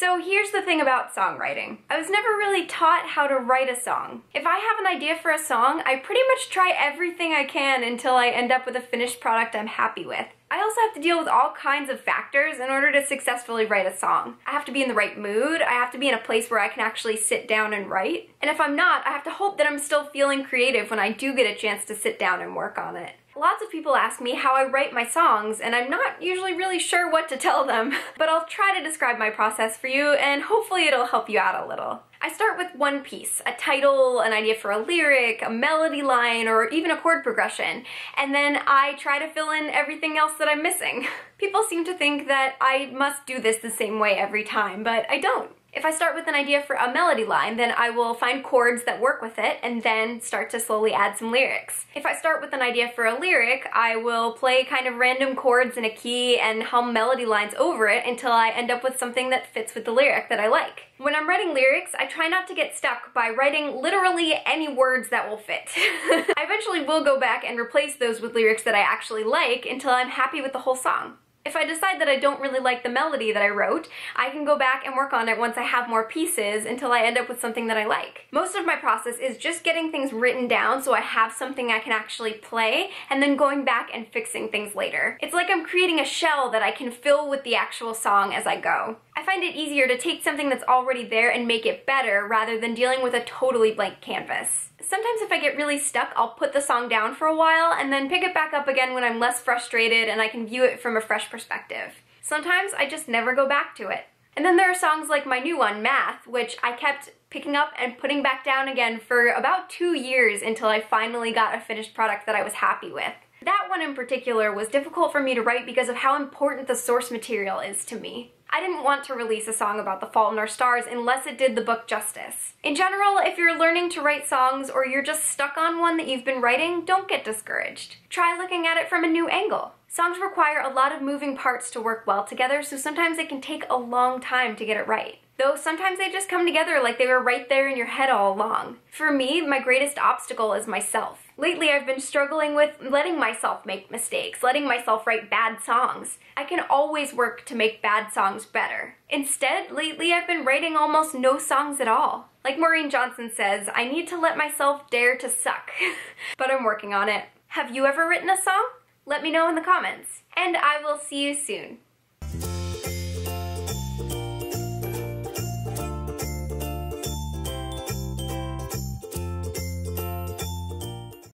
So here's the thing about songwriting. I was never really taught how to write a song. If I have an idea for a song, I pretty much try everything I can until I end up with a finished product I'm happy with. I also have to deal with all kinds of factors in order to successfully write a song. I have to be in the right mood, I have to be in a place where I can actually sit down and write, and if I'm not, I have to hope that I'm still feeling creative when I do get a chance to sit down and work on it. Lots of people ask me how I write my songs, and I'm not usually really sure what to tell them, but I'll try to describe my process for you, and hopefully it'll help you out a little. I start with one piece, a title, an idea for a lyric, a melody line, or even a chord progression, and then I try to fill in everything else that I'm missing. People seem to think that I must do this the same way every time, but I don't. If I start with an idea for a melody line, then I will find chords that work with it and then start to slowly add some lyrics. If I start with an idea for a lyric, I will play kind of random chords in a key and hum melody lines over it until I end up with something that fits with the lyric that I like. When I'm writing lyrics, I try not to get stuck by writing literally any words that will fit. I eventually will go back and replace those with lyrics that I actually like until I'm happy with the whole song. If I decide that I don't really like the melody that I wrote, I can go back and work on it once I have more pieces until I end up with something that I like. Most of my process is just getting things written down so I have something I can actually play, and then going back and fixing things later. It's like I'm creating a shell that I can fill with the actual song as I go. I find it easier to take something that's already there and make it better rather than dealing with a totally blank canvas. Sometimes if I get really stuck, I'll put the song down for a while and then pick it back up again when I'm less frustrated and I can view it from a fresh perspective. Sometimes I just never go back to it. And then there are songs like my new one, Math, which I kept picking up and putting back down again for about 2 years until I finally got a finished product that I was happy with. That one in particular was difficult for me to write because of how important the source material is to me. I didn't want to release a song about The Fault in Our Stars unless it did the book justice. In general, if you're learning to write songs or you're just stuck on one that you've been writing, don't get discouraged. Try looking at it from a new angle. Songs require a lot of moving parts to work well together, so sometimes it can take a long time to get it right. Though sometimes they just come together like they were right there in your head all along. For me, my greatest obstacle is myself. Lately, I've been struggling with letting myself make mistakes, letting myself write bad songs. I can always work to make bad songs better. Instead, lately I've been writing almost no songs at all. Like Maureen Johnson says, I need to let myself dare to suck. But I'm working on it. Have you ever written a song? Let me know in the comments. And I will see you soon.